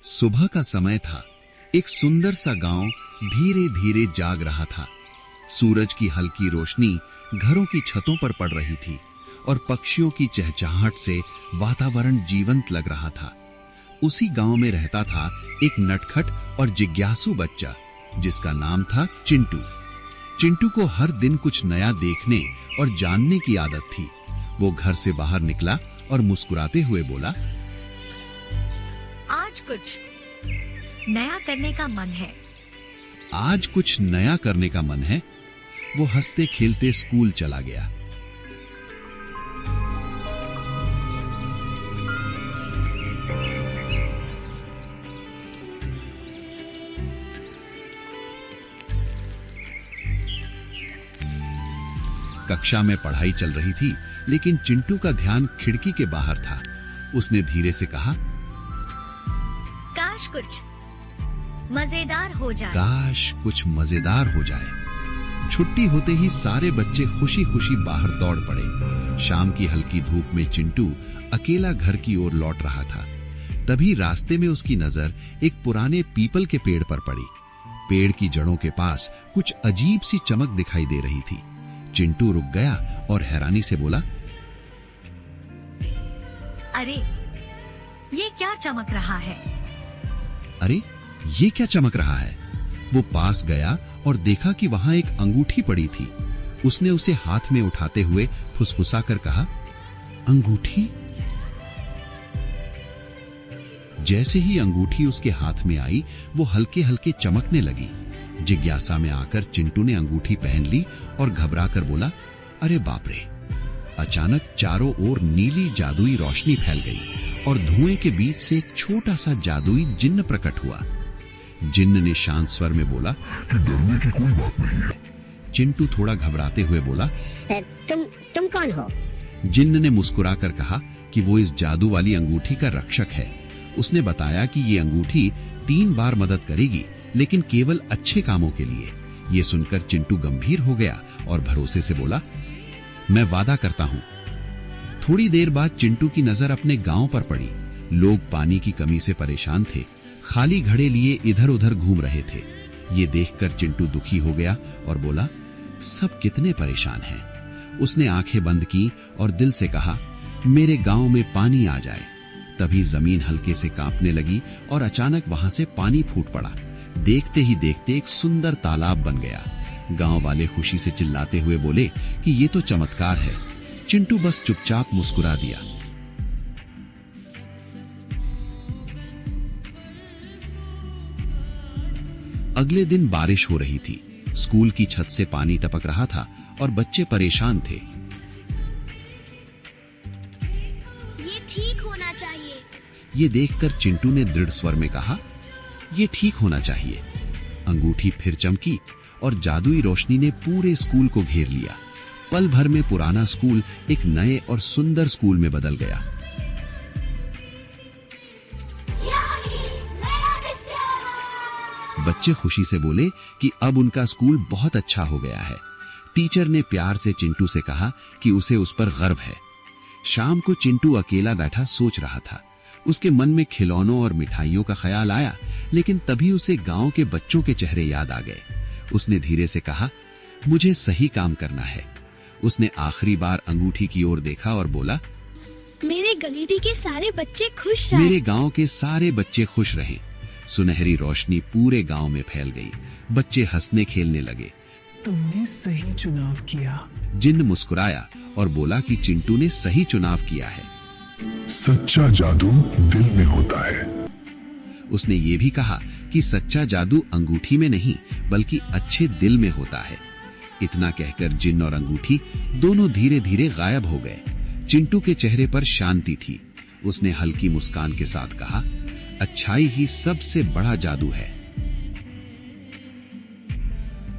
सुबह का समय था। एक सुंदर सा गांव धीरे धीरे जाग रहा था। सूरज की हल्की रोशनी घरों की छतों पर पड़ रही थी और पक्षियों की चहचहाहट से वातावरण जीवंत लग रहा था। उसी गांव में रहता था एक नटखट और जिज्ञासु बच्चा जिसका नाम था चिंटू। चिंटू को हर दिन कुछ नया देखने और जानने की आदत थी। वो घर से बाहर निकला और मुस्कुराते हुए बोला, आज कुछ नया करने का मन है। आज कुछ नया करने का मन है। वो हंसते खेलते स्कूल चला गया। कक्षा में पढ़ाई चल रही थी, लेकिन चिंटू का ध्यान खिड़की के बाहर था। उसने धीरे से कहा, काश कुछ मजेदार हो जाए। काश कुछ मजेदार हो जाए। छुट्टी होते ही सारे बच्चे खुशी खुशी बाहर दौड़ पड़े। शाम की हल्की धूप में चिंटू अकेला घर की ओर लौट रहा था। तभी रास्ते में उसकी नजर एक पुराने पीपल के पेड़ पर पड़ी। पेड़ की जड़ों के पास कुछ अजीब सी चमक दिखाई दे रही थी। चिंटू रुक गया और हैरानी से बोला, अरे ये क्या चमक रहा है? अरे ये क्या चमक रहा है? वो पास गया और देखा कि वहां एक अंगूठी पड़ी थी। उसने उसे हाथ में उठाते हुए फुसफुसाकर कहा, अंगूठी? जैसे ही अंगूठी उसके हाथ में आई, वो हल्के हल्के चमकने लगी। जिज्ञासा में आकर चिंटू ने अंगूठी पहन ली और घबराकर बोला, अरे बाप रे! अचानक चारों ओर नीली जादुई रोशनी फैल गई और धुएं के बीच से एक छोटा सा जादुई जिन्न प्रकट हुआ। जिन्न ने शांत स्वर में बोला, डरने की कोई बात नहीं है। चिंटू थोड़ा घबराते हुए बोला, तुम कौन हो? जिन्न ने मुस्कुराकर कहा कि वो इस जादू वाली अंगूठी का रक्षक है। उसने बताया कि ये अंगूठी 3 बार मदद करेगी, लेकिन केवल अच्छे कामों के लिए। ये सुनकर चिंटू गंभीर हो गया और भरोसे से बोला, मैं वादा करता हूं। थोड़ी देर बाद चिंटू की नजर अपने गांव पर पड़ी। लोग पानी की कमी से परेशान थे, खाली घड़े लिए इधर उधर घूम रहे थे। ये देखकर चिंटू दुखी हो गया और बोला, सब कितने परेशान हैं। उसने आंखें बंद की और दिल से कहा, मेरे गांव में पानी आ जाए। तभी जमीन हल्के से कांपने लगी और अचानक वहां से पानी फूट पड़ा। देखते ही देखते एक सुंदर तालाब बन गया। गांव वाले खुशी से चिल्लाते हुए बोले कि ये तो चमत्कार है। चिंटू बस चुपचाप मुस्कुरा दिया। अगले दिन बारिश हो रही थी। स्कूल की छत से पानी टपक रहा था और बच्चे परेशान थे। ये ठीक होना चाहिए। ये देखकर चिंटू ने दृढ़ स्वर में कहा, ये ठीक होना चाहिए। अंगूठी फिर चमकी और जादुई रोशनी ने पूरे स्कूल को घेर लिया। पल भर में पुराना स्कूल एक नए और सुंदर स्कूल में बदल गया। बच्चे खुशी से बोले कि अब उनका स्कूल बहुत अच्छा हो गया है। टीचर ने प्यार से चिंटू से कहा कि उसे उस पर गर्व है। शाम को चिंटू अकेला बैठा सोच रहा था। उसके मन में खिलौनों और मिठाइयों का ख्याल आया, लेकिन तभी उसे गांव के बच्चों के चेहरे याद आ गए। उसने धीरे से कहा, मुझे सही काम करना है। उसने आखिरी बार अंगूठी की ओर देखा और बोला, मेरे गली के सारे बच्चे खुश रहें। मेरे गांव के सारे बच्चे खुश रहें। सुनहरी रोशनी पूरे गांव में फैल गई। बच्चे हंसने खेलने लगे। तुमने सही चुनाव किया। जिन्न मुस्कुराया और बोला कि चिंटू ने सही चुनाव किया है। सच्चा जादू दिल में होता है। उसने ये भी कहा कि सच्चा जादू अंगूठी में नहीं, बल्कि अच्छे दिल में होता है। इतना कहकर जिन्न और अंगूठी दोनों धीरे धीरे गायब हो गए। चिंटू के चेहरे पर शांति थी। उसने हल्की मुस्कान के साथ कहा, अच्छाई ही सबसे बड़ा जादू है।